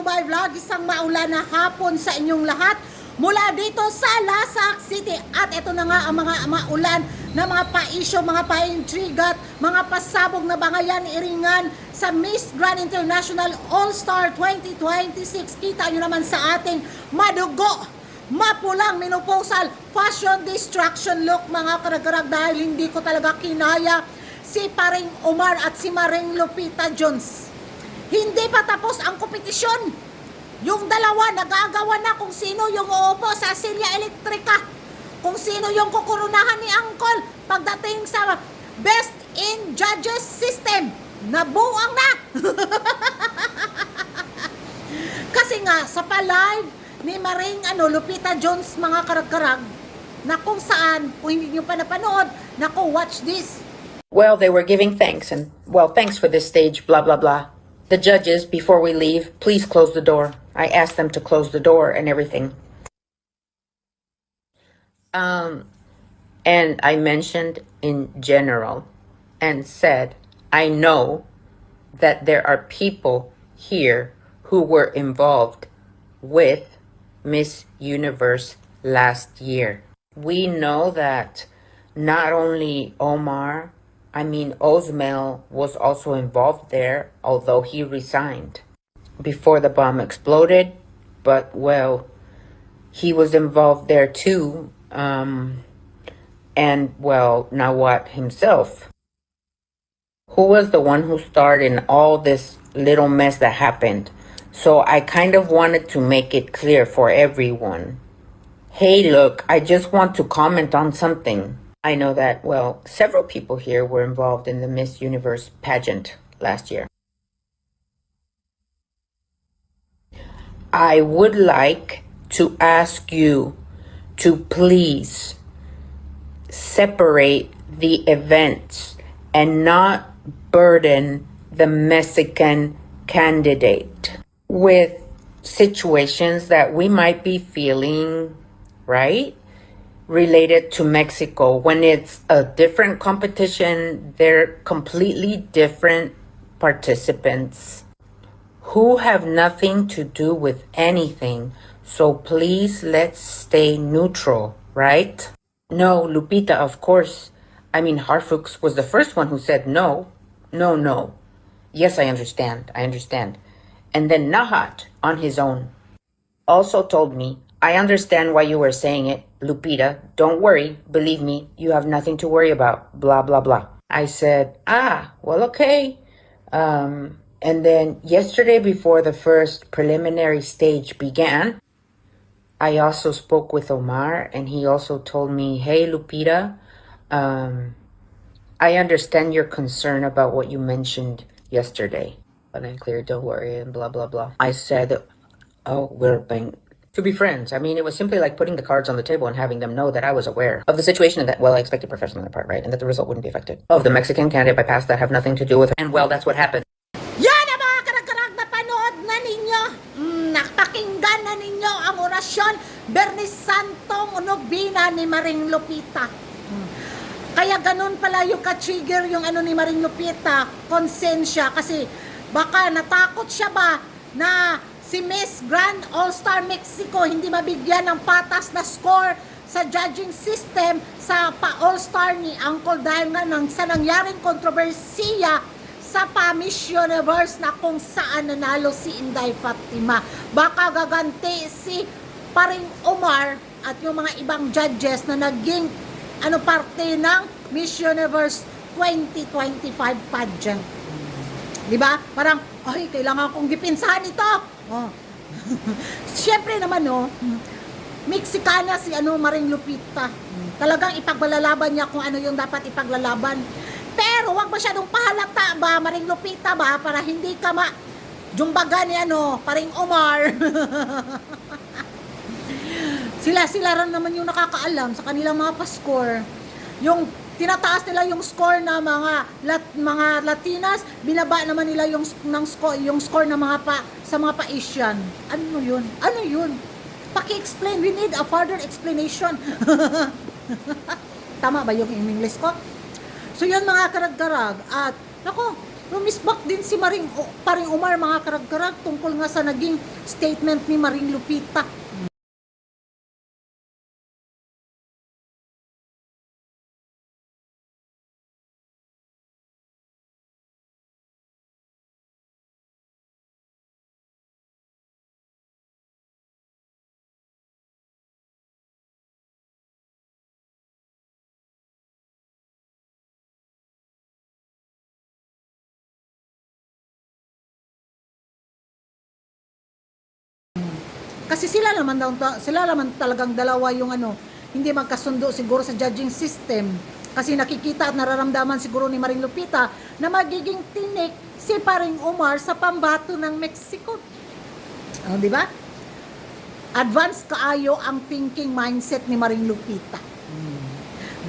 Dubai Vlog, isang maulan na hapon sa inyong lahat mula dito sa Lasak City. At ito na nga ang mga maulan na mga paisyo, mga paintrigat, mga pasabog na bangayan, iringan sa Miss Grand International All-Star 2026. Kita nyo naman sa ating madugo, mapulang, menopausal, fashion destruction look mga karag-karag, dahil hindi ko talaga kinaya si Paring Omar at si Maring Lupita Jones. Hindi pa tapos ang kompetisyon. Yung dalawa nagagawa na kung sino yung uupo sa silya elektrika, kung sino yung kukurunahan ni Angkol pagdating sa Best in Judges System. Nabuang na. Kasi nga sa pa-live ni Maring Lupita Jones mga karag-karag, na kung saan, kung hindi nyo pa napanood, naku, watch this. Well, they were giving thanks and, well, thanks for this stage, blah, blah, blah. The judges, before we leave, please close the door. I asked them to close the door and everything. And I mentioned in general and said, I know that there are people here who were involved with Miss Universe last year. We know that not only Osmel was also involved there, although he resigned before the bomb exploded. But, well, he was involved there too. And, well, Nawat himself, who was the one who started in all this little mess that happened. So I kind of wanted to make it clear for everyone. Hey, look, I just want to comment on something. I know that, well, several people here were involved in the Miss Universe pageant last year. I would like to ask you to please separate the events and not burden the Mexican candidate with situations that we might be feeling, right? Related to Mexico. When it's a different competition, they're completely different participants who have nothing to do with anything. So please, let's stay neutral, right? No, Lupita, of course. Harfux was the first one who said no. No. Yes, I understand. And then Nahat, on his own, also told me, I understand why you were saying it, Lupita. Don't worry. Believe me, you have nothing to worry about. Blah, blah, blah. I said, well, okay. And then yesterday, before the first preliminary stage began, I also spoke with Omar, and he also told me, hey, Lupita, I understand your concern about what you mentioned yesterday. But I'm clear, don't worry, and blah, blah, blah. I said, we're being to be friends. It was simply like putting the cards on the table and having them know that I was aware of the situation and that, well, I expected professional on their part, right? And that the result wouldn't be affected. Of the Mexican candidate bypass that have nothing to do with her. And, well, that's what happened. Yan ang mga karag-karag na panood na ninyo. Nakapakinggan na ninyo ang orasyon Bernis Santong Nobina ni Maring Lupita. Kaya ganun pala yung ka-trigger yung ni Maring Lupita, konsensya, kasi baka natakot siya ba na si Miss Grand All-Star Mexico hindi mabigyan ng patas na score sa judging system sa pa-All-Star ni Uncle dahil nga sa nangyaring kontrobersiya sa pa-Miss Universe na kung saan nanalo si Inday Fatima. Baka gaganti si Paring Omar at yung mga ibang judges na naging parte ng Miss Universe 2025 pageant. Diba? Parang, ay, kailangan kong gipinsahan ito. Oh. Siyempre naman, Mexicana si Maring Lupita. Talagang ipagbalalaban niya kung ano yung dapat ipaglalaban. Pero wag masyadong pahalata ba, Maring Lupita ba, para hindi ka jumbaga ni Paring Omar. Sila rin naman yung nakakaalam sa kanilang mga pa-score. Yung tinataas nila yung score na mga Latinas, binaba naman nila yung score ng sa mga pa-Asian. Ano yun? Paki-explain. We need a further explanation. Tama ba yung English ko? So yun mga karag-karag. At ako, Rumisbak din si Paring Umar, mga karag-karag, tungkol nga sa naging statement ni Maring Lupita. Kasi sila naman talagang dalawa yung hindi magkasundo siguro sa judging system. Kasi nakikita at nararamdaman siguro ni Maring Lupita na magiging tinik si Paring Umar sa pambato ng Mexico. Di ba? Advanced kaayo ang thinking mindset ni Maring Lupita.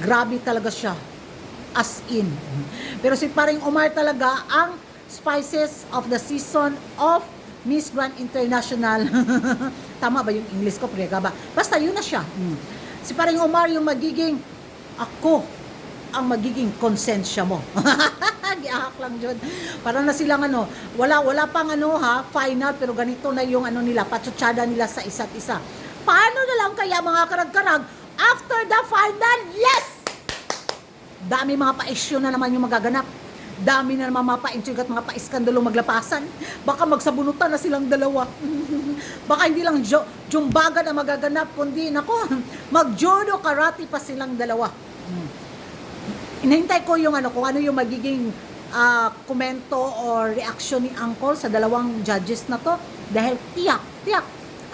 Grabe talaga siya. As in. Pero si Paring Umar talaga ang spices of the season of Miss Grand International. Tama ba yung English ko? Priyaga ba? Basta yun na siya. Si Paring Umar yung magiging, ako ang magiging konsensya mo. Giahak lang dyan. Para na silang wala pang final, pero ganito na yung nila, patsutsada nila sa isa't isa. Paano na lang kaya mga karag-karag, after the final, yes! Dami mga pa-issue na naman yung magaganap. Dami na naman mga pa-intrigue at mga pa-iskandalo maglapasan. Baka magsabunutan na silang dalawa. Baka hindi lang jumbaga na magaganap, kundi mag-judo karate pa silang dalawa. Inahintay ko yung kung ano yung magiging komento or reaction ni Uncle sa dalawang judges na to. Dahil tiyak,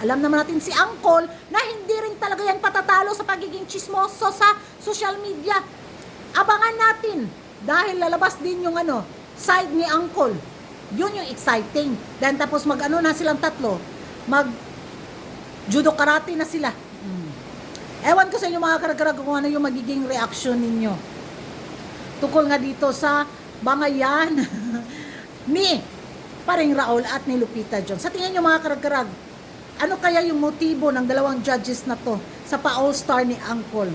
alam naman natin si Uncle na hindi rin talaga yan patatalo sa pagiging chismoso sa social media. Abangan natin dahil lalabas din yung side ni Uncle. Yun yung exciting. Then tapos na silang tatlo, judo karate na sila. Ewan ko sa inyo mga karag-karag kung ano yung magiging reaction ninyo tungkol nga dito sa bangayan ni Paring Raul at ni Lupita Jones. Sa tingin nyo mga karag-karag, ano kaya yung motibo ng dalawang judges na to sa pa-all-star ni Uncle?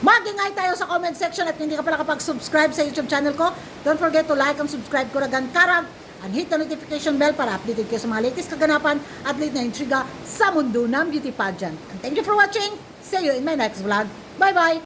Mag-ingay tayo sa comment section at hindi ka pa nakapag-subscribe sa YouTube channel ko. Don't forget to like and subscribe Kuragan Karag and hit the notification bell para updated kayo sa mga latest kaganapan at late na intriga sa mundo ng beauty pageant. And thank you for watching. See you in my next vlog. Bye-bye!